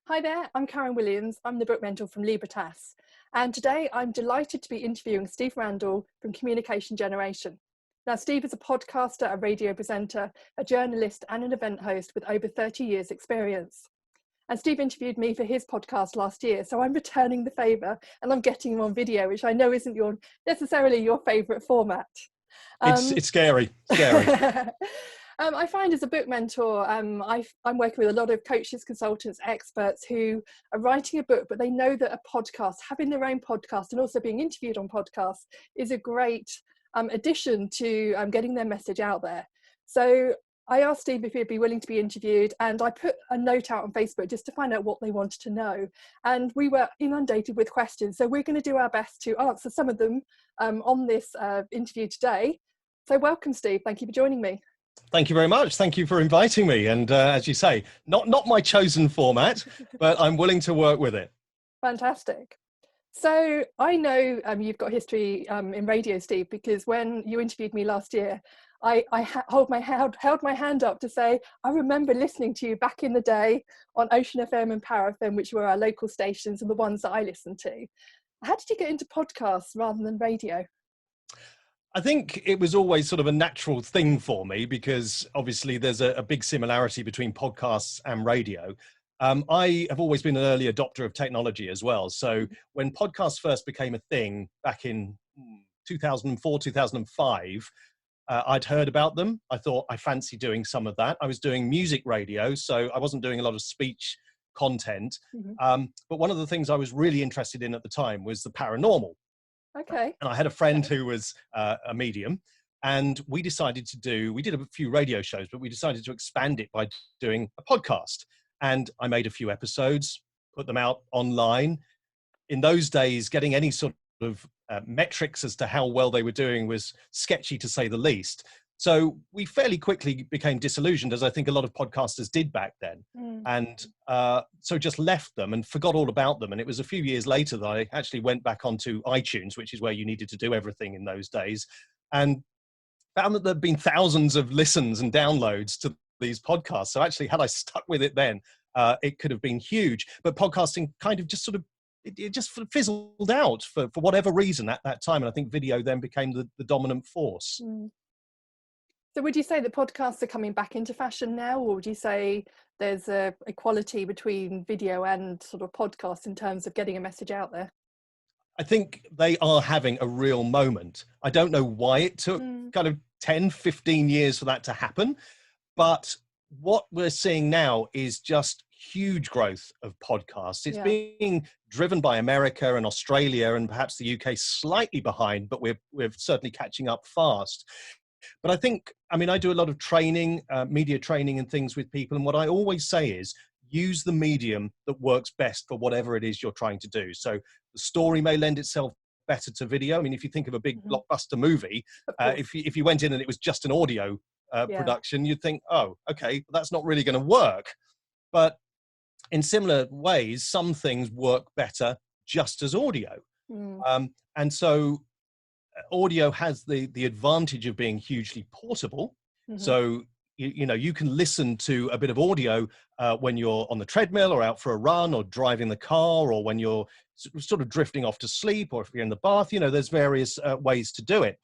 Hi there, I'm Karen Williams. I'm the book mentor from Librotas. And today I'm delighted to be interviewing Steve Randall from Communication Generation. Now, Steve is a podcaster, a radio presenter, a journalist, and an event host with over 30 years' experience. And Steve interviewed me for his podcast last year, so I'm returning the favour and I'm getting him on video, which I know isn't necessarily your favourite format. It's scary. I find as a book mentor, I'm working with a lot of coaches, consultants, experts who are writing a book, but they know that a podcast, having their own podcast and also being interviewed on podcasts is a great addition to getting their message out there. So I asked Steve if he'd be willing to be interviewed, and I put a note out on Facebook just to find out what they wanted to know. And we were inundated with questions. So we're going to do our best to answer some of them on this interview today. So welcome, Steve. Thank you for joining me. Thank you very much. Thank you for inviting me. And as you say, not my chosen format, but I'm willing to work with it. Fantastic. So I know you've got history in radio, Steve, because when you interviewed me last year, I held my hand up to say, I remember listening to you back in the day on Ocean FM and Power FM, which were our local stations and the ones that I listened to. How did you get into podcasts rather than radio? I think it was always sort of a natural thing for me because obviously there's a big similarity between podcasts and radio. I have always been an early adopter of technology as well. So when podcasts first became a thing back in 2004, 2005, I'd heard about them. I thought I fancy doing some of that. I was doing music radio, so I wasn't doing a lot of speech content. But one of the things I was really interested in at the time was the paranormal. Okay. And I had a friend who was a medium, and we did a few radio shows, but we decided to expand it by doing a podcast. And I made a few episodes, put them out online. In those days, getting any sort of metrics as to how well they were doing was sketchy, to say the least. So we fairly quickly became disillusioned, as I think a lot of podcasters did back then. And so just left them and forgot all about them. And it was a few years later that I actually went back onto iTunes, which is where you needed to do everything in those days, and found that there'd been thousands of listens and downloads to these podcasts. So actually, had I stuck with it then, it could have been huge. But podcasting kind of just sort of, it just fizzled out for whatever reason at that time. And I think video then became the dominant force. So would you say that podcasts are coming back into fashion now, or would you say there's a equality between video and sort of podcasts in terms of getting a message out there? I think they are having a real moment. I don't know why it took kind of 10, 15 years for that to happen, but what we're seeing now is just huge growth of podcasts. It's being driven by America and Australia, and perhaps the UK slightly behind, but we're certainly catching up fast. But I think, I do a lot of training, media training and things with people. And what I always say is use the medium that works best for whatever it is you're trying to do. So the story may lend itself better to video. If you think of a big blockbuster movie, if you went in and it was just an audio production, you'd think, oh, okay, that's not really going to work. But in similar ways, some things work better just as audio. And so audio has the advantage of being hugely portable. So you can listen to a bit of audio when you're on the treadmill or out for a run or driving the car, or when you're sort of drifting off to sleep, or if you're in the bath. There's various ways to do it.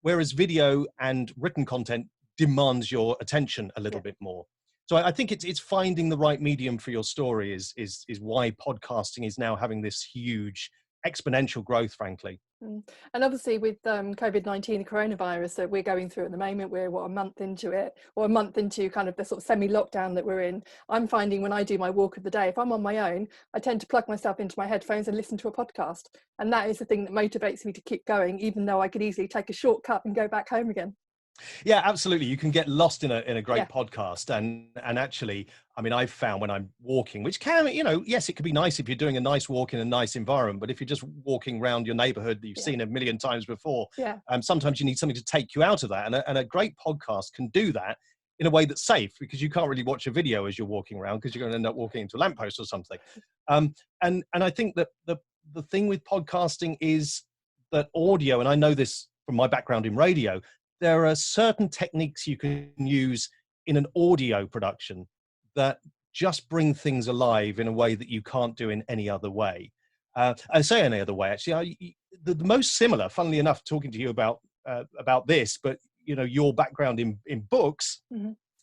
Whereas video and written content demands your attention a little bit more. So I think it's finding the right medium for your story is why podcasting is now having this huge exponential growth, frankly. And obviously with COVID-19, the coronavirus that we're going through at the moment, we're a month into it, or a month into kind of the sort of semi-lockdown that we're in. I'm finding when I do my walk of the day, if I'm on my own, I tend to plug myself into my headphones and listen to a podcast. And that is the thing that motivates me to keep going, even though I could easily take a shortcut and go back home again. Yeah, absolutely. You can get lost in a great podcast. And actually, I've found when I'm walking, which can, yes, it could be nice if you're doing a nice walk in a nice environment, but if you're just walking around your neighborhood that you've seen a million times before, sometimes you need something to take you out of that. And a great podcast can do that in a way that's safe, because you can't really watch a video as you're walking around, because you're going to end up walking into a lamppost or something. And I think that the thing with podcasting is that audio, and I know this from my background in radio, there are certain techniques you can use in an audio production that just bring things alive in a way that you can't do in any other way. I say any other way, actually. The most similar, funnily enough, talking to you about this, but your background in books,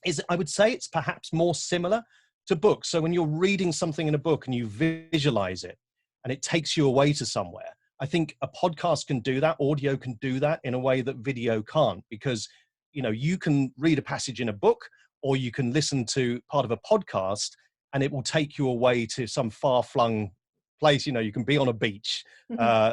is I would say it's perhaps more similar to books. So when you're reading something in a book and you visualize it and it takes you away to somewhere, I think a podcast can do that, audio can do that in a way that video can't, because you can read a passage in a book, or you can listen to part of a podcast and it will take you away to some far-flung place. You can be on a beach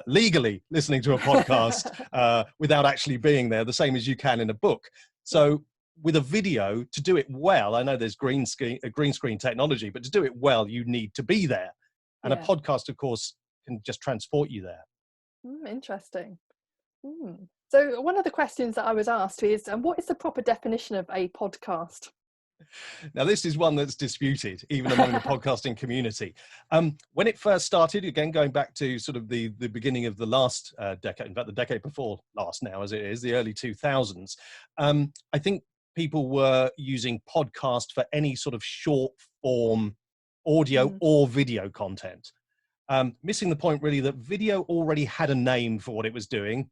legally listening to a podcast without actually being there, the same as you can in a book. So with a video, to do it well, I know there's green screen technology, but to do it well, you need to be there. And a podcast, of course, can just transport you there. Interesting. So one of the questions that I was asked is, what is the proper definition of a podcast? Now, this is one that's disputed, even among the podcasting community. When it first started, again, going back to sort of the beginning of the last decade, in fact, the decade before last now, as it is, the early 2000s, I think people were using podcast for any sort of short form audio or video content. Missing the point, really, that video already had a name for what it was doing,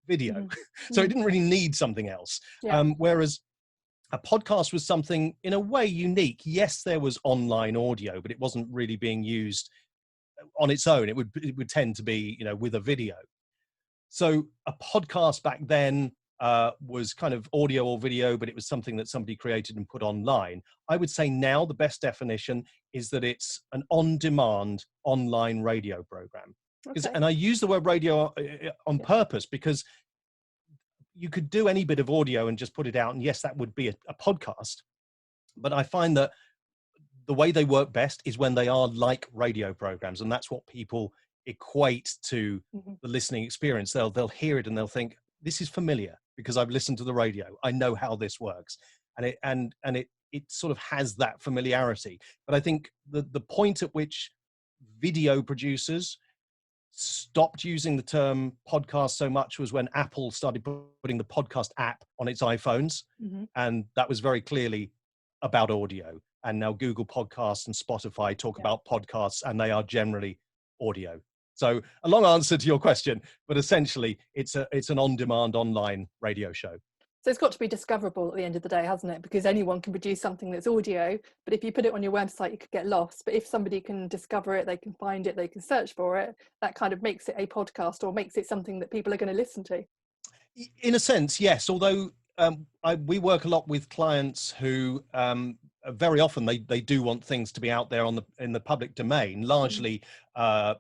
video. So it didn't really need something else. Whereas a podcast was something in a way unique. Yes, there was online audio, but it wasn't really being used on its own. It would tend to be, with a video. So a podcast back then was kind of audio or video, but it was something that somebody created and put online. I would say now the best definition is that it's an on-demand online radio program. Okay. And I use the word radio on purpose, because you could do any bit of audio and just put it out, and yes, that would be a podcast. But I find that the way they work best is when they are like radio programs, and that's what people equate to the listening experience. They'll hear it and they'll think, this is familiar because I've listened to the radio. I know how this works, and it sort of has that familiarity. But I think the point at which video producers stopped using the term podcast so much was when Apple started putting the podcast app on its iPhones, and that was very clearly about audio. And now Google Podcasts and Spotify talk about podcasts, and they are generally audio. So a long answer to your question, but essentially it's an on-demand online radio show. So it's got to be discoverable at the end of the day, hasn't it? Because anyone can produce something that's audio, but if you put it on your website, you could get lost. But if somebody can discover it, they can find it, they can search for it, that kind of makes it a podcast, or makes it something that people are going to listen to. In a sense, yes. Although we work a lot with clients who very often they do want things to be out there in the public domain, largely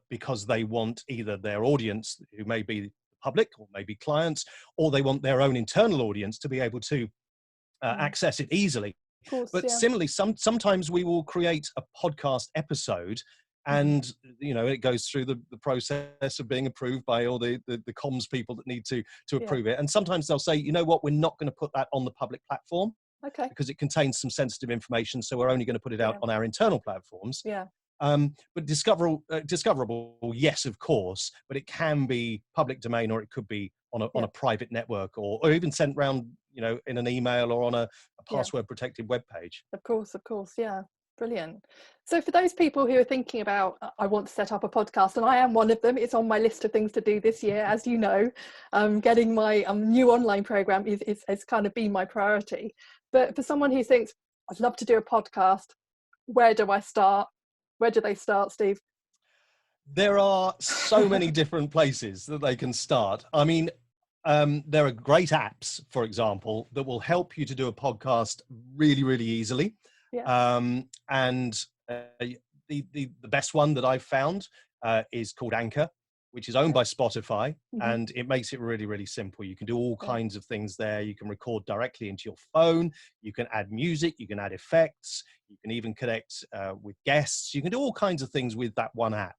because they want either their audience, who may be public or maybe clients, or they want their own internal audience to be able to access it easily. Of course, but similarly, sometimes we will create a podcast episode, and it goes through the process of being approved by all the comms people that need to approve it. And sometimes they'll say, you know what, we're not going to put that on the public platform, because it contains some sensitive information, so we're only going to put it out on our internal platforms. But discoverable, yes, of course, but it can be public domain, or it could be on a private network, or even sent round, in an email or on a password protected web page. Of course, yeah. Brilliant. So for those people who are thinking about, I want to set up a podcast, and I am one of them, it's on my list of things to do this year, as you know, getting my new online program is kind of been my priority. But for someone who thinks, I'd love to do a podcast, where do I start? Where do they start, Steve? There are so many different places that they can start. I mean, there are great apps, for example, that will help you to do a podcast really, really easily. And the best one that I've found is called Anchor, which is owned by Spotify, and it makes it really, really simple. You can do all kinds of things there. You can record directly into your phone. You can add music. You can add effects. You can even connect with guests. You can do all kinds of things with that one app.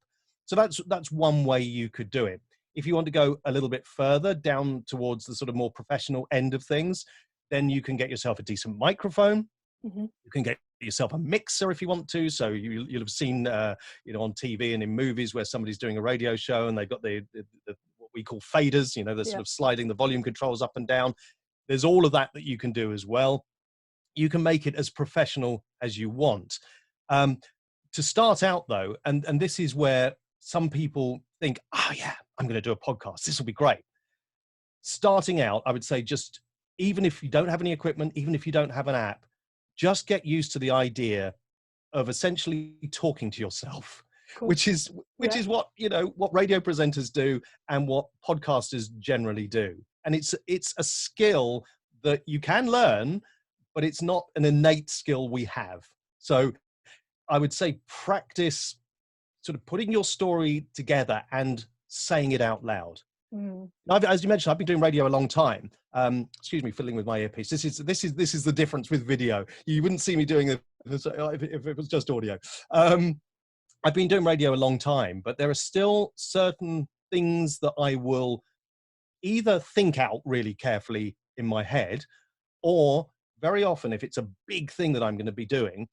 So that's one way you could do it. If you want to go a little bit further down towards the sort of more professional end of things, then you can get yourself a decent microphone. You can get yourself a mixer if you want to. So you'll have seen, on TV and in movies where somebody's doing a radio show and they've got the what we call faders, they're sort of sliding the volume controls up and down. There's all of that you can do as well. You can make it as professional as you want. To start out though, and this is where some people think, oh yeah, I'm going to do a podcast. This will be great. Starting out, I would say just, even if you don't have any equipment, even if you don't have an app, just get used to the idea of essentially talking to yourself, Cool. which is what, you know, what radio presenters do and what podcasters generally do. And it's a skill that you can learn, but it's not an innate skill we have. So I would say practice sort of putting your story together and saying it out loud. As you mentioned, I've been doing radio a long time. Excuse me, fiddling with my earpiece. This is the difference with video. You wouldn't see me doing it if it was just audio. I've been doing radio a long time, but there are still certain things that I will either think out really carefully in my head, or very often, if it's a big thing that I'm going to be doing,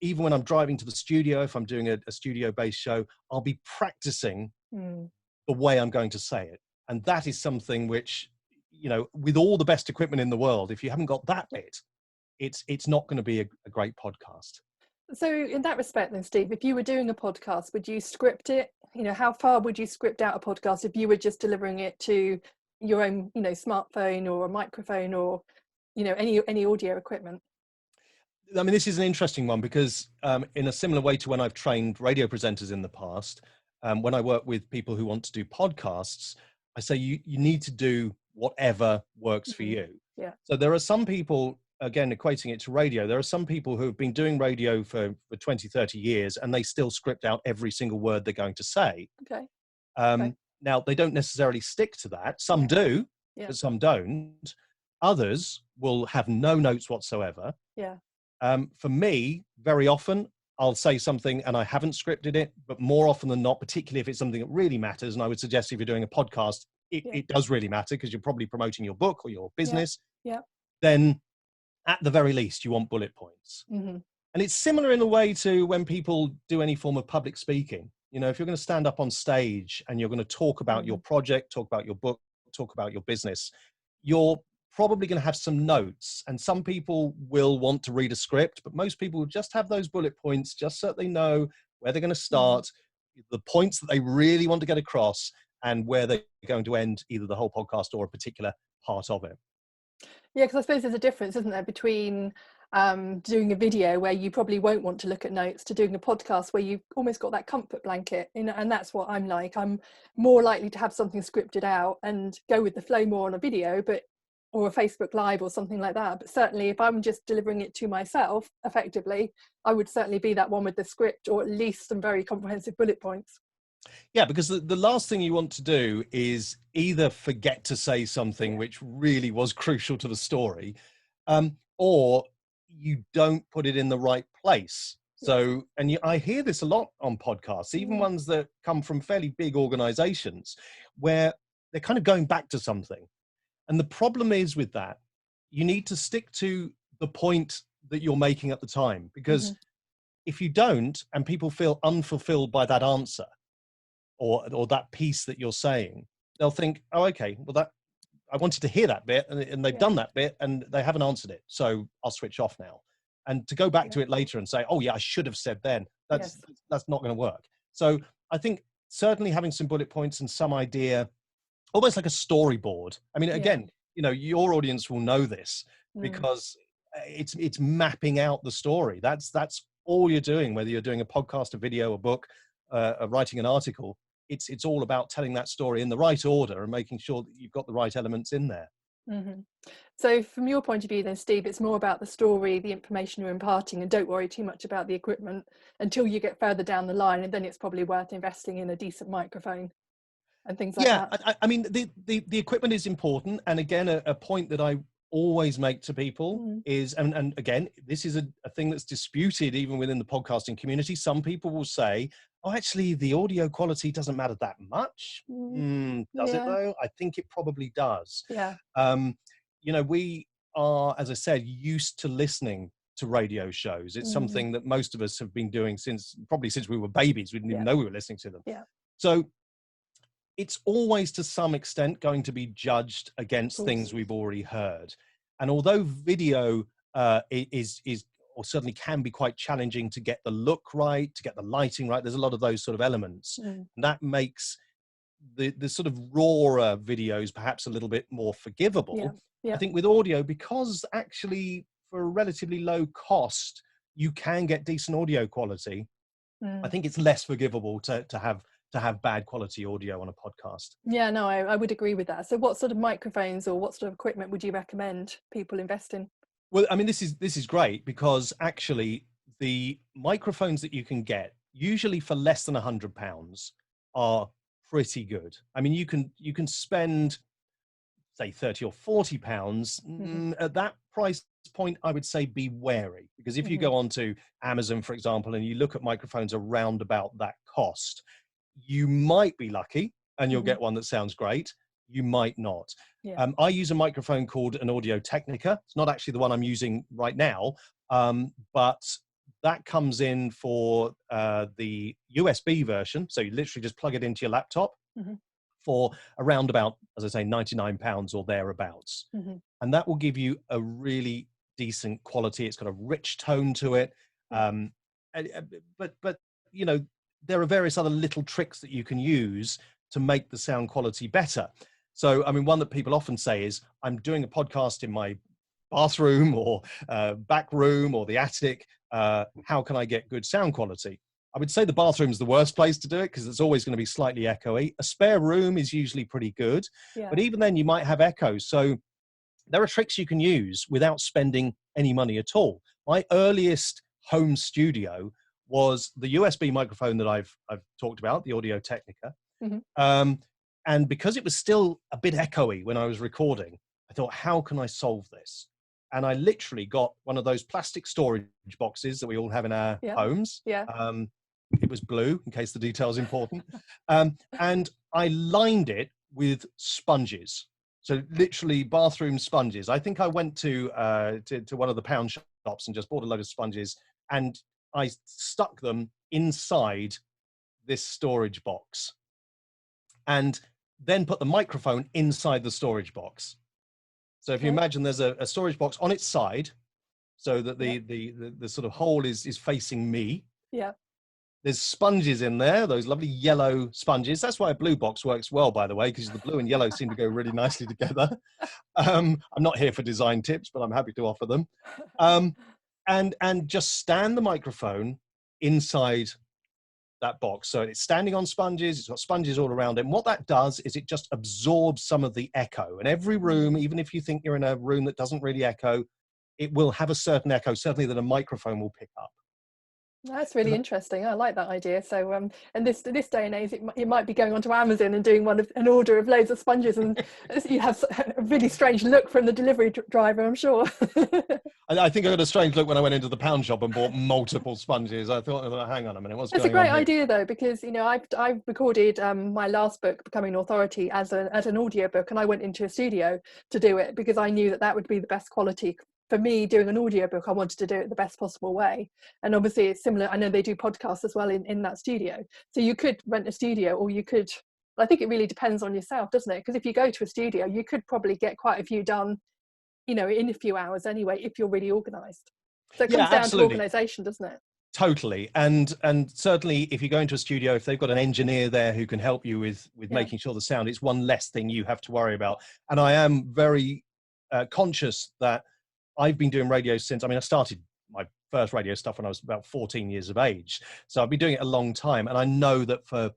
even when I'm driving to the studio, if I'm doing a studio-based show, I'll be practicing the way I'm going to say it. And that is something which, you know, with all the best equipment in the world, if you haven't got that bit, it's not going to be a great podcast. So in that respect then, Steve, if you were doing a podcast, would you script it? You know, how far would you script out a podcast if you were just delivering it to your own, you know, smartphone or a microphone or, you know, any audio equipment? I mean, this is an interesting one because in a similar way to when I've trained radio presenters in the past, when I work with people who want to do podcasts, I say you need to do whatever works for you. Yeah. So there are some people, again, equating it to radio, there are some people who have been doing radio for 20, 30 years and they still script out every single word they're going to say. Okay. Now, they don't necessarily stick to that. Some do, but some don't. Others will have no notes whatsoever. Yeah. For me, very often, I'll say something and I haven't scripted it, but more often than not, particularly if it's something that really matters, and I would suggest if you're doing a podcast, it does really matter because you're probably promoting your book or your business, then at the very least, you want bullet points. And it's similar in a way to when people do any form of public speaking. You know, if you're going to stand up on stage and you're going to talk about your project, talk about your book, talk about your business, you're probably going to have some notes, and some people will want to read a script, but most people will just have those bullet points just so that they know where they're going to start, the points that they really want to get across, and where they're going to end either the whole podcast or a particular part of it. Yeah, because I suppose there's a difference, isn't there, between doing a video where you probably won't want to look at notes to doing a podcast where you've almost got that comfort blanket, you know, and that's what I'm like. I'm more likely to have something scripted out and go with the flow more on a video, or a Facebook Live or something like that. But certainly if I'm just delivering it to myself effectively, I would certainly be that one with the script or at least some very comprehensive bullet points. Yeah, because the last thing you want to do is either forget to say something which really was crucial to the story, or you don't put it in the right place. So, and I hear this a lot on podcasts, even ones that come from fairly big organizations, where they're kind of going back to something. And the problem is with that, you need to stick to the point that you're making at the time, because if you don't, and people feel unfulfilled by that answer or that piece that you're saying, they'll think, oh, okay, well, that I wanted to hear that bit, and they've done that bit and they haven't answered it. So I'll switch off now. And to go back to it later and say, oh yeah, I should have said then, that's not going to work. So I think certainly having some bullet points and some idea, almost like a storyboard. I mean, again, you know, your audience will know this because it's mapping out the story. That's all you're doing, whether you're doing a podcast, a video, a book, writing an article. It's all about telling that story in the right order and making sure that you've got the right elements in there. So from your point of view then, Steve, it's more about the story, the information you're imparting, and don't worry too much about the equipment until you get further down the line, and then it's probably worth investing in a decent microphone and things like that. I mean, the equipment is important. And again, a point that I always make to people is, and again, this is a thing that's disputed even within the podcasting community. Some people will say, oh, actually, the audio quality doesn't matter that much. Does it though? I think it probably does. You know, we are, as I said, used to listening to radio shows. It's something that most of us have been doing probably since we were babies. We didn't even know we were listening to them. So it's always to some extent going to be judged against things we've already heard. And although video is or certainly can be quite challenging to get the look right, to get the lighting right. There's a lot of those sort of elements. And that makes the sort of rawer videos perhaps a little bit more forgivable. I think with audio, because actually for a relatively low cost, you can get decent audio quality. I think it's less forgivable to have bad quality audio on a podcast. Yeah, no, I would agree with that. So what sort of microphones or what sort of equipment would you recommend people invest in? Well, I mean, this is great, because actually the microphones that you can get, usually for less than £100, are pretty good. I mean, you can spend, say, 30 or 40 pounds. At that price point, I would say be wary, because if you go onto Amazon, for example, and you look at microphones around about that cost, you might be lucky and you'll get one that sounds great. You might not. I use a microphone called an Audio Technica. It's not actually the one I'm using right now, but that comes in for the USB version. So you literally just plug it into your laptop for around about, as I say, £99 or thereabouts. And that will give you a really decent quality. It's got a rich tone to it. But you know, there are various other little tricks that you can use to make the sound quality better. So, I mean, one that people often say is, I'm doing a podcast in my bathroom or back room or the attic. How can I get good sound quality? I would say the bathroom's the worst place to do it, because it's always going to be slightly echoey. A spare room is usually pretty good, but even then you might have echoes. So there are tricks you can use without spending any money at all. My earliest home studio was the USB microphone that I've talked about, the Audio Technica. And because it was still a bit echoey when I was recording, I thought, how can I solve this? And I literally got one of those plastic storage boxes that we all have in our homes. It was blue, in case the detail is important. And I lined it with sponges. So literally bathroom sponges. I think I went to one of the pound shops and just bought a load of sponges, and I stuck them inside this storage box, and then put the microphone inside the storage box. So if you imagine there's a storage box on its side, so that the sort of hole is facing me. There's sponges in there, those lovely yellow sponges. That's why a blue box works well, by the way, because the blue and yellow seem to go really nicely together. I'm not here for design tips, but I'm happy to offer them. And just stand the microphone inside that box. So it's standing on sponges, it's got sponges all around it. And what that does is it just absorbs some of the echo. And every room, even if you think you're in a room that doesn't really echo, it will have a certain echo, certainly that a microphone will pick up. That's really interesting. I like that idea. So, and this day and age, you might be going onto Amazon and doing an order of loads of sponges, and you have a really strange look from the delivery driver, I'm sure. I think I got a strange look when I went into the pound shop and bought multiple sponges. I thought, hang on a minute, what's going on? It's a great idea though, because you know I've recorded my last book, Becoming an Authority, as an audiobook, and I went into a studio to do it because I knew that would be the best quality. For me, doing an audiobook, I wanted to do it the best possible way. And obviously it's similar. I know they do podcasts as well in that studio. So you could rent a studio, or you could, I think it really depends on yourself, doesn't it? Because if you go to a studio, you could probably get quite a few done, you know, in a few hours anyway, if you're really organized. So it comes down to organization, doesn't it? Totally. And certainly if you go into a studio, if they've got an engineer there who can help you with making sure the sound, it's one less thing you have to worry about. And I am very conscious that I've been doing radio since, I started my first radio stuff when I was about 14 years of age. So I've been doing it a long time. And I know that for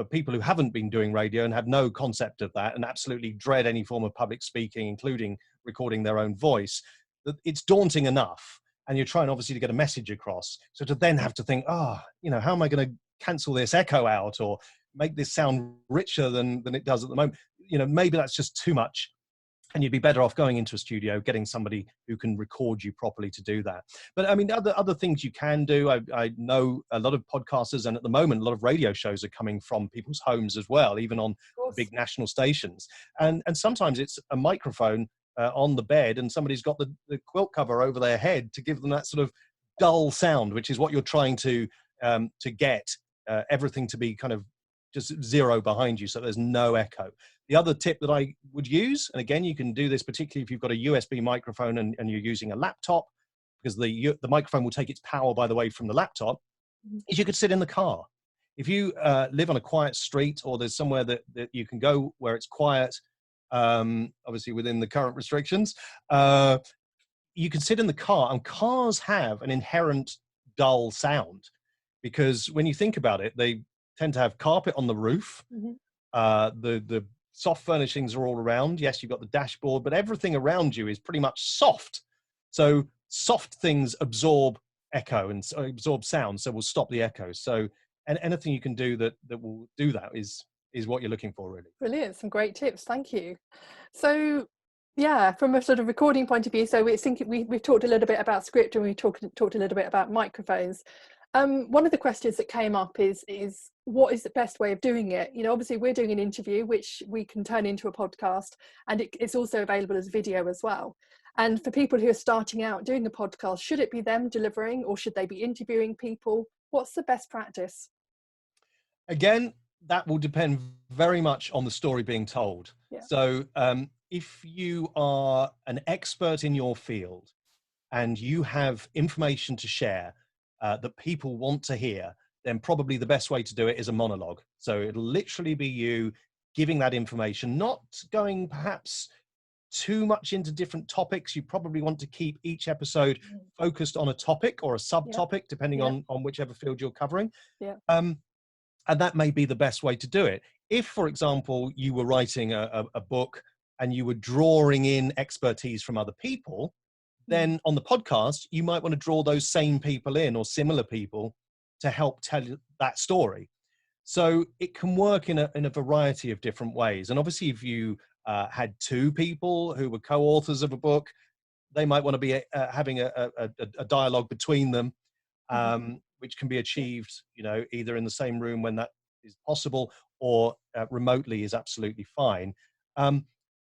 people who haven't been doing radio and have no concept of that and absolutely dread any form of public speaking, including recording their own voice, that it's daunting enough. And you're trying obviously to get a message across. So to then have to think, how am I going to cancel this echo out or make this sound richer than it does at the moment? Maybe that's just too much. And you'd be better off going into a studio, getting somebody who can record you properly to do that. But other things you can do. I know a lot of podcasters, and at the moment, a lot of radio shows are coming from people's homes as well, even on big national stations. And sometimes it's a microphone on the bed, and somebody's got the quilt cover over their head to give them that sort of dull sound, which is what you're trying to get everything to be kind of just zero behind you, so there's no echo. The other tip that I would use, and again, you can do this particularly if you've got a USB microphone and you're using a laptop, because the microphone will take its power, by the way, from the laptop, is you could sit in the car. If you live on a quiet street, or there's somewhere that you can go where it's quiet, obviously within the current restrictions, you can sit in the car, and cars have an inherent dull sound, because when you think about it, they tend to have carpet on the roof. The soft furnishings are all around. Yes, you've got the dashboard, but everything around you is pretty much soft. So soft things absorb echo and absorb sound, so we'll stop the echo. So, and anything you can do that will do that is what you're looking for, really. Brilliant, some great tips, thank you. So yeah, from a sort of recording point of view, so we've talked a little bit about script, and we talked a little bit about microphones. One of the questions that came up is what is the best way of doing it? You know, obviously we're doing an interview which we can turn into a podcast, and it's also available as video as well. And for people who are starting out doing a podcast, should it be them delivering, or should they be interviewing people? What's the best practice? Again, that will depend very much on the story being told. Yeah. So if you are an expert in your field and you have information to share that people want to hear, then probably the best way to do it is a monologue. So it'll literally be you giving that information, not going perhaps too much into different topics. You probably want to keep each episode focused on a topic or a subtopic, depending on whichever field you're covering. And that may be the best way to do it. If, for example, you were writing a book and you were drawing in expertise from other people, then on the podcast, you might want to draw those same people in, or similar people, to help tell that story. So it can work in a variety of different ways. And obviously, if you had two people who were co-authors of a book, they might want to be having a dialogue between them, which can be achieved, you know, either in the same room when that is possible, or remotely is absolutely fine.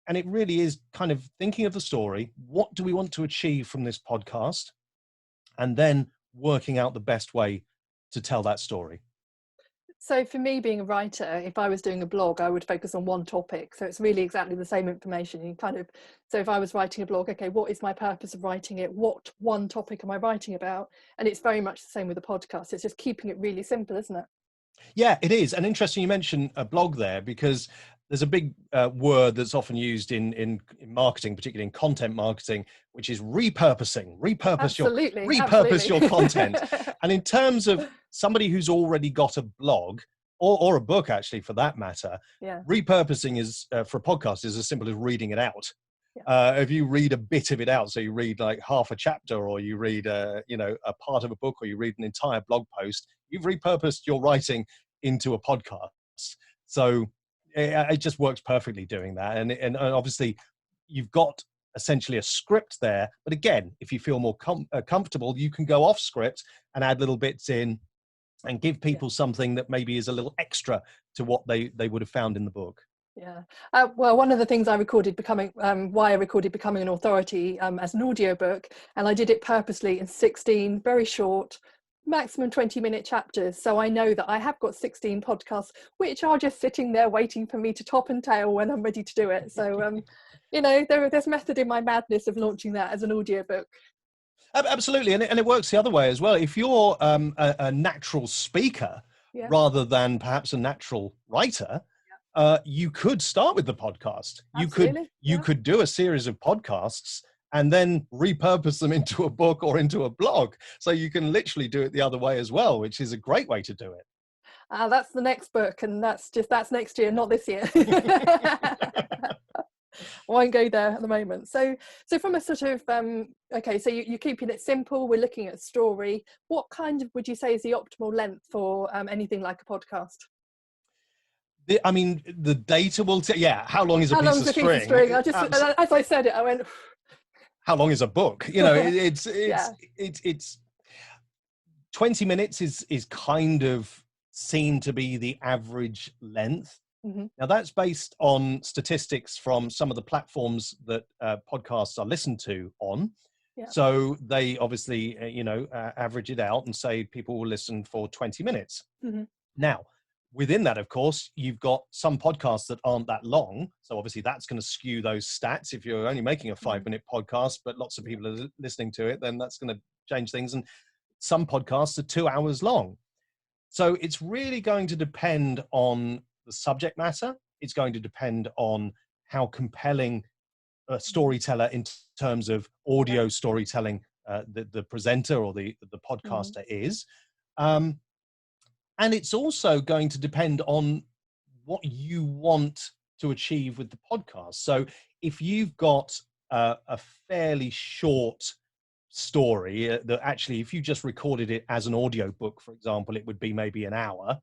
And it really is kind of thinking of the story. What do we want to achieve from this podcast? And then working out the best way to tell that story. So for me, being a writer, if I was doing a blog, I would focus on one topic. So it's really exactly the same information. You kind of, so if I was writing a blog, okay, what is my purpose of writing it? What one topic am I writing about? And it's very much the same with the podcast. It's just keeping it really simple, isn't it? Yeah, it is. And interesting you mentioned a blog there, because there's a big word that's often used in marketing, particularly in content marketing, which is repurposing. Repurpose your content. And in terms of somebody who's already got a blog, or a book, actually, for that matter, repurposing is for a podcast is as simple as reading it out. If you read a bit of it out, so you read like half a chapter, or you read a part of a book, or you read an entire blog post, you've repurposed your writing into a podcast. So it just works perfectly doing that. And obviously you've got essentially a script there, but again, if you feel more comfortable, you can go off script and add little bits in and give people something that maybe is a little extra to what they would have found in the book. Yeah. Well, one of the things I recorded why I recorded Becoming an Authority as an audiobook, and I did it purposely in 16 very short, maximum 20-minute chapters. So I know that I have got 16 podcasts, which are just sitting there waiting for me to top and tail when I'm ready to do it. So, you know, there's method in my madness of launching that as an audiobook. Absolutely. And it works the other way as well. If you're a natural speaker rather than perhaps a natural writer, you could start with the podcast. You could do a series of podcasts and then repurpose them into a book or into a blog. So you can literally do it the other way as well, which is a great way to do it. That's the next book, and that's next year, not this year. I won't go there at the moment. So from a sort of okay, so you're keeping it simple. We're looking at story. What kind of would you say is the optimal length for anything like a podcast? I mean, the data will tell. How long is a piece of string? I just, as I said it, I went. How long is a book? You know, it's 20 minutes is kind of seen to be the average length. Now that's based on statistics from some of the platforms that podcasts are listened to on. So they obviously, average it out and say people will listen for 20 minutes. Now, within that, of course, you've got some podcasts that aren't that long. So obviously that's going to skew those stats. If you're only making a 5-minute podcast, but lots of people are listening to it, then that's going to change things. And some podcasts are 2 hours long. So it's really going to depend on the subject matter. It's going to depend on how compelling a storyteller in terms of audio storytelling the presenter or the podcaster is. And it's also going to depend on what you want to achieve with the podcast. So if you've got a fairly short story that actually, if you just recorded it as an audio book, for example, it would be maybe an hour.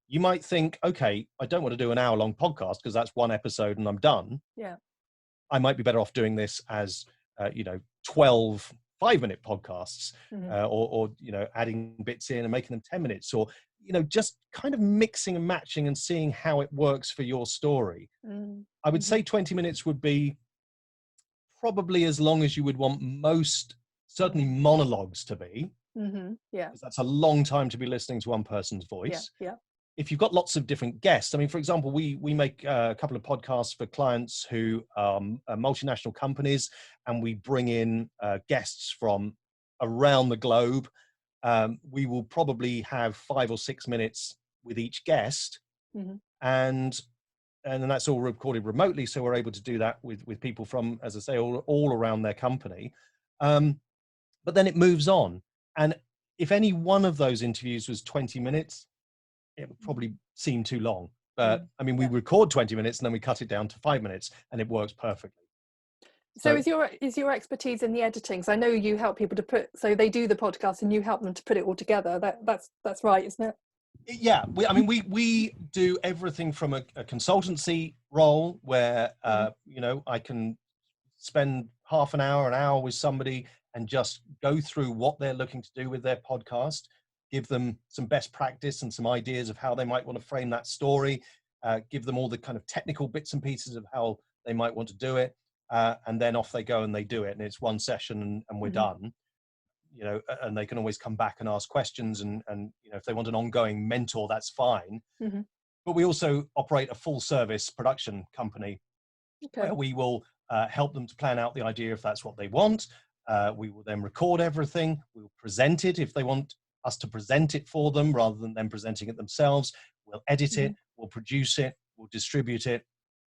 You might think, okay, I don't want to do an hour-long podcast because that's one episode and I'm done. Yeah. I might be better off doing this as 12 5-minute podcasts, or adding bits in and making them 10 minutes, or just kind of mixing and matching and seeing how it works for your story. I would say 20 minutes would be probably as long as you would want most, certainly monologues to be. Because that's a long time to be listening to one person's voice. If you've got lots of different guests, I mean, for example, we make a couple of podcasts for clients who are multinational companies, and we bring in guests from around the globe. We will probably have 5 or 6 minutes with each guest, and then that's all recorded remotely, so we're able to do that with people from, as I say, all around their company. But then it moves on, and if any one of those interviews was 20 minutes, it would probably seem too long. But I mean, we record 20 minutes and then we cut it down to 5 minutes, and it works perfectly. So is your expertise in the editing? So I know you help people so they do the podcast and you help them to put it all together. That's right, isn't it? Yeah, we do everything from a consultancy role where I can spend half an hour with somebody and just go through what they're looking to do with their podcast, give them some best practice and some ideas of how they might want to frame that story, give them all the kind of technical bits and pieces of how they might want to do it, and then off they go and they do it, and it's one session and we're done. And they can always come back and ask questions, and if they want an ongoing mentor, that's fine. But we also operate a full service production company where we will help them to plan out the idea if that's what they want. We will then record everything. We'll present it if they want us to present it for them rather than them presenting it themselves. We'll edit it, we'll produce it, we'll distribute it,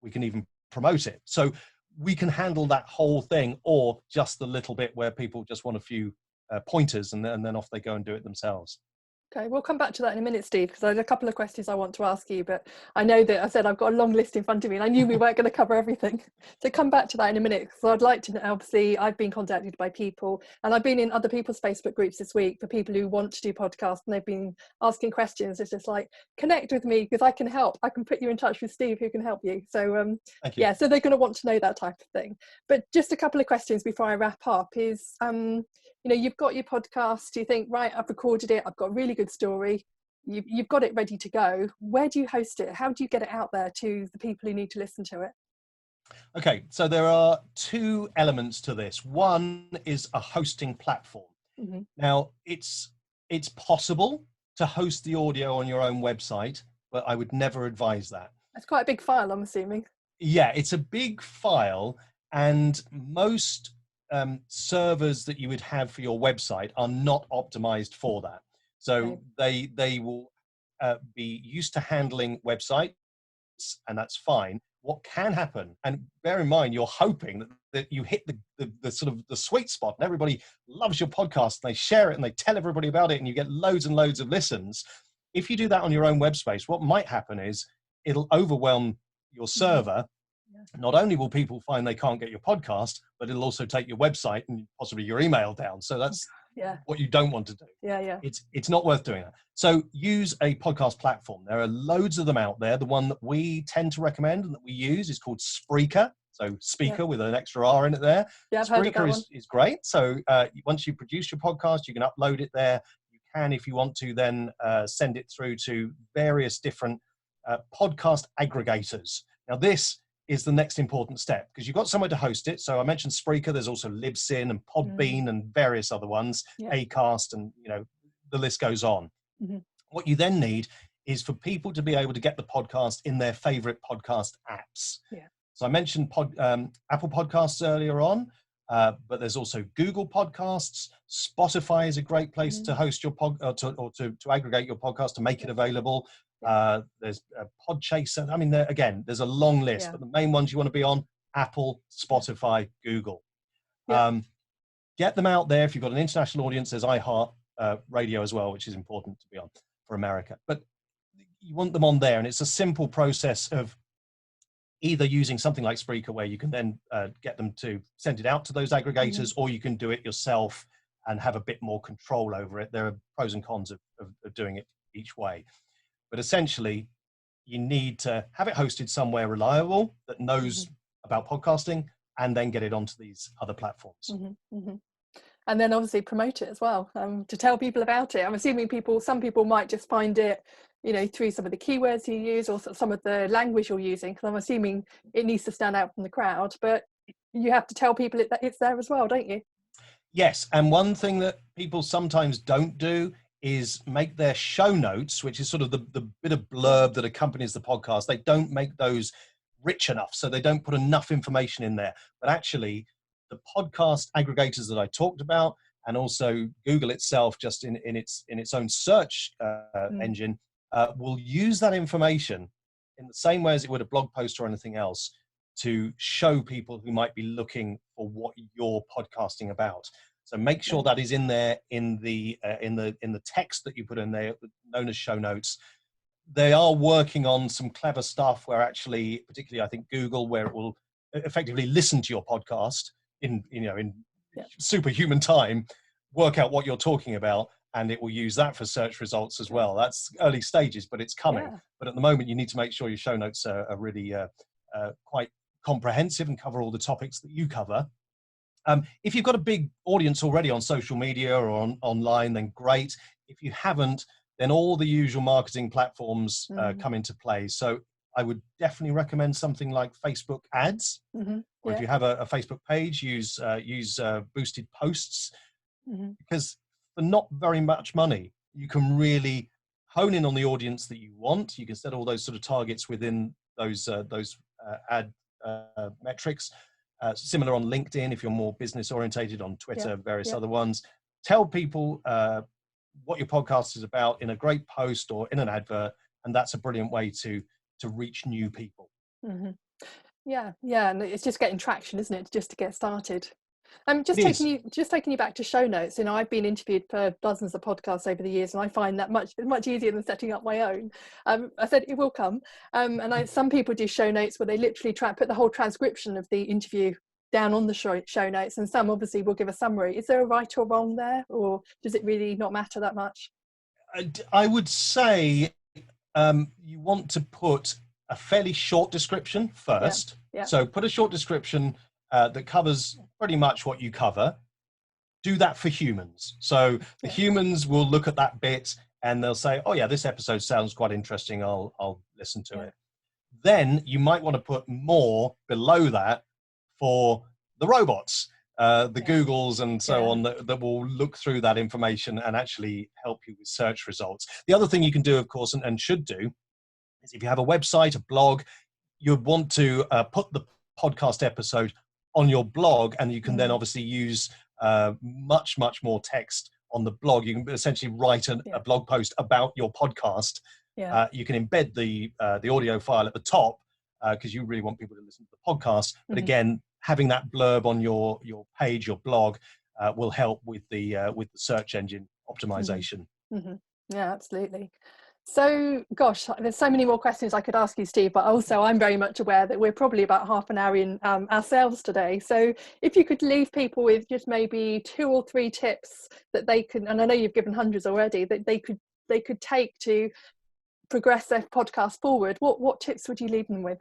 we can even promote it. So we can handle that whole thing, or just the little bit where people just want a few pointers and then off they go and do it themselves. Okay, we'll come back to that in a minute, Steve, because there's a couple of questions I want to ask you, but I know that I said I've got a long list in front of me and I knew we weren't going to cover everything. So come back to that in a minute, because I'd like to know, obviously, I've been contacted by people, and I've been in other people's Facebook groups this week for people who want to do podcasts, and they've been asking questions. It's just like, connect with me because I can help. I can put you in touch with Steve who can help you. So Thank you. Yeah, so they're going to want to know that type of thing. But just a couple of questions before I wrap up is, you've got your podcast, you think, right, I've recorded it, I've got a really good story, you've got it ready to go. Where do you host it? How do you get it out there to the people who need to listen to it? Okay, so there are 2 elements to this. One is a hosting platform. Now, it's possible to host the audio on your own website, but I would never advise that. That's quite a big file, I'm assuming. Yeah, it's a big file, and most servers that you would have for your website are not optimized for that. So they will be used to handling websites, and that's fine. What can happen, and bear in mind, you're hoping that you hit the sort of the sweet spot and everybody loves your podcast and they share it and they tell everybody about it and you get loads and loads of listens. If you do that on your own web space, what might happen is it'll overwhelm your server. Not only will people find they can't get your podcast, but it'll also take your website and possibly your email down. So that's what you don't want to do. It's not worth doing that. So use a podcast platform. There are loads of them out there. The one that we tend to recommend and that we use is called Spreaker. So speaker with an extra R in it there. Yeah, I've heard of that one. Is great. So once you produce your podcast, you can upload it there. You can, if you want to, then send it through to various different podcast aggregators. Now, this is the next important step because you've got somewhere to host it. So I mentioned Spreaker. There's also Libsyn and Podbean and various other ones, Acast, and the list goes on. What you then need is for people to be able to get the podcast in their favorite podcast apps. Yeah. So I mentioned Apple Podcasts earlier on, but there's also Google Podcasts. Spotify is a great place to host your to aggregate your podcast, to make it available. There's Podchaser. I mean, there's a long list, but the main ones you want to be on: Apple, Spotify, Google. Get them out there. If you've got an international audience, there's iHeart Radio as well, which is important to be on for America. But you want them on there, and it's a simple process of either using something like Spreaker, where you can then get them to send it out to those aggregators, or you can do it yourself and have a bit more control over it. There are pros and cons of doing it each way. But essentially, you need to have it hosted somewhere reliable that knows about podcasting, and then get it onto these other platforms. And then obviously promote it as well, to tell people about it. I'm assuming some people might just find it, through some of the keywords you use or some of the language you're using, because I'm assuming it needs to stand out from the crowd, but you have to tell people that it's there as well, don't you? Yes, and one thing that people sometimes don't do is make their show notes, which is sort of the bit of blurb that accompanies the podcast. They don't make those rich enough, so they don't put enough information in there. But actually, the podcast aggregators that I talked about, and also Google itself, just in its own search engine, will use that information in the same way as it would a blog post or anything else, to show people who might be looking for what you're podcasting about. So make sure that is in there in the text that you put in there, known as show notes. They are working on some clever stuff where actually, particularly I think Google, where it will effectively listen to your podcast in superhuman time, work out what you're talking about, and it will use that for search results as well. That's early stages, but it's coming. But at the moment, you need to make sure your show notes are really quite comprehensive and cover all the topics that you cover. If you've got a big audience already on social media or online, then great. If you haven't, then all the usual marketing platforms come into play. So I would definitely recommend something like Facebook ads, or if you have a Facebook page, use boosted posts, because for not very much money, you can really hone in on the audience that you want. You can set all those sort of targets within those ad metrics. Similar on LinkedIn, if you're more business orientated, on Twitter, various other ones. Tell people what your podcast is about in a great post or in an advert, and that's a brilliant way to reach new people. Yeah, and it's just getting traction, isn't it, just to get started. Just taking you back to show notes. I've been interviewed for dozens of podcasts over the years, and I find that much easier than setting up my own. I said it will come, and some people do show notes where they literally put the whole transcription of the interview down on the show notes, and some obviously will give a summary. Is there a right or wrong there, or does it really not matter that much? I would say you want to put a fairly short description first. So put a short description that covers pretty much what you cover. Do that for humans. So the humans will look at that bit and they'll say, oh yeah, this episode sounds quite interesting. I'll listen to it. Then you might want to put more below that for the robots, the Googles and so on, that will look through that information and actually help you with search results. The other thing you can do, of course, and should do, is if you have a website, a blog, you'd want to put the podcast episode on your blog, and you can then obviously use much more text on the blog. You can essentially write a blog post about your podcast. You can embed the audio file at the top because you really want people to listen to the podcast. But again, having that blurb on your page, your blog, will help with the search engine optimization. Yeah, absolutely. So, gosh, there's so many more questions I could ask you, Steve, but also I'm very much aware that we're probably about half an hour in ourselves today. So if you could leave people with just maybe 2 or 3 tips that they can, and I know you've given hundreds already, that they could take to progress their podcast forward, what tips would you leave them with?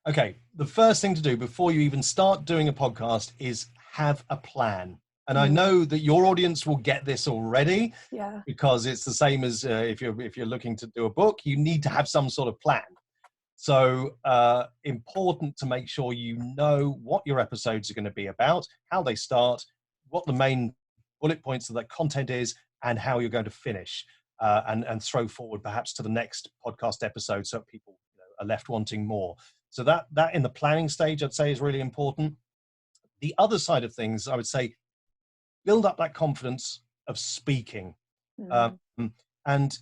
Okay, the first thing to do before you even start doing a podcast is have a plan. And I know that your audience will get this already, because it's the same as if you're looking to do a book, you need to have some sort of plan. So important to make sure you know what your episodes are going to be about, how they start, what the main bullet points of that content is, and how you're going to finish. and throw forward perhaps to the next podcast episode, so people are left wanting more. So that in the planning stage, I'd say, is really important. The other side of things, I would say, build up that confidence of speaking. Mm. And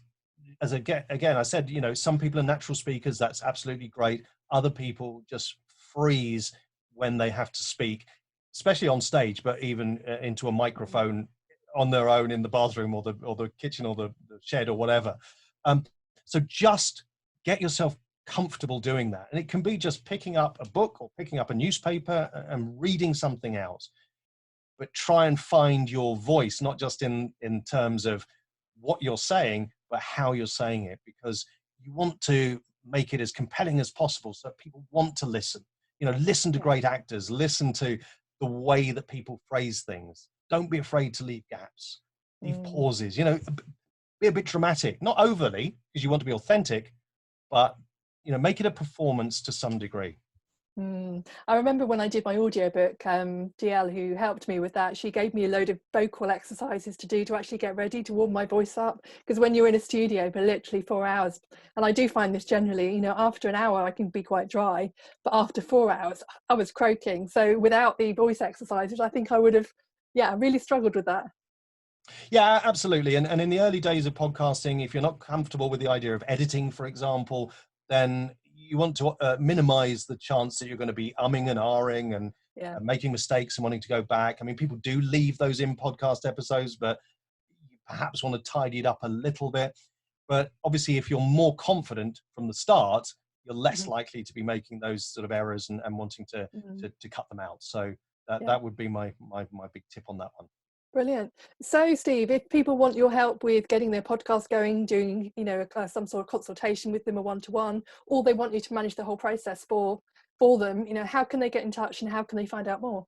as again, I said, some people are natural speakers. That's absolutely great. Other people just freeze when they have to speak, especially on stage, but even into a microphone on their own in the bathroom or the kitchen or the shed or whatever. So just get yourself comfortable doing that. And it can be just picking up a book or picking up a newspaper and reading something else. But try and find your voice, not just in terms of what you're saying, but how you're saying it, because you want to make it as compelling as possible so that people want to listen. Listen to great actors, listen to the way that people phrase things. Don't be afraid to leave gaps, leave pauses, be a bit dramatic, not overly, because you want to be authentic, but, make it a performance to some degree. I remember when I did my audiobook, DL, who helped me with that, she gave me a load of vocal exercises to do to actually get ready to warm my voice up. Because when you're in a studio for literally 4 hours, and I do find this generally, after an hour I can be quite dry, but after 4 hours I was croaking. So without the voice exercises, I think I would have, really struggled with that. Yeah, absolutely. And in the early days of podcasting, if you're not comfortable with the idea of editing, for example, then you want to minimize the chance that you're going to be umming and ahhing and making mistakes and wanting to go back. I mean, people do leave those in podcast episodes, but you perhaps want to tidy it up a little bit. But obviously, if you're more confident from the start, you're less likely to be making those sort of errors and wanting to cut them out. So that would be my big tip on that one. Brilliant. So, Steve, if people want your help with getting their podcast going, doing, some sort of consultation with them, a one-to-one, or they want you to manage the whole process for them, how can they get in touch and how can they find out more?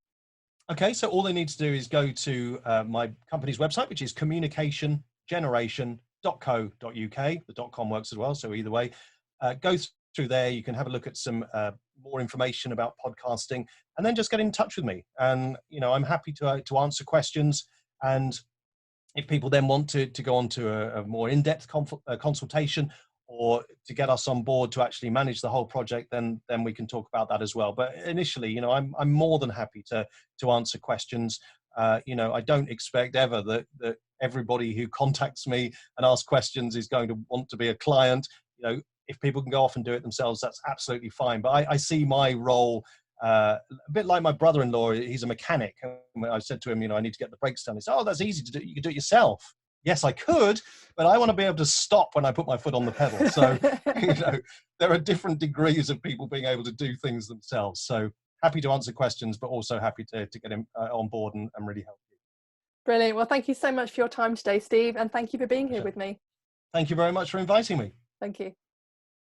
Okay, so all they need to do is go to my company's website, which is communicationgeneration.co.uk. The .com works as well, so either way. Go through there, you can have a look at some more information about podcasting, and then just get in touch with me. And, I'm happy to answer questions. And if people then want to go on to a more in-depth consultation, or to get us on board to actually manage the whole project, then we can talk about that as well. But initially, I'm more than happy to answer questions. I don't expect ever that everybody who contacts me and asks questions is going to want to be a client. If people can go off and do it themselves, that's absolutely fine. But I see my role a bit like my brother-in-law. He's a mechanic. I said to him, I need to get the brakes done. He said, oh, that's easy to do. You can do it yourself. Yes, I could, but I want to be able to stop when I put my foot on the pedal. So, there are different degrees of people being able to do things themselves. So happy to answer questions, but also happy to get him on board and really help you. Brilliant. Well, thank you so much for your time today, Steve. And thank you for being here with me. Thank you very much for inviting me. Thank you.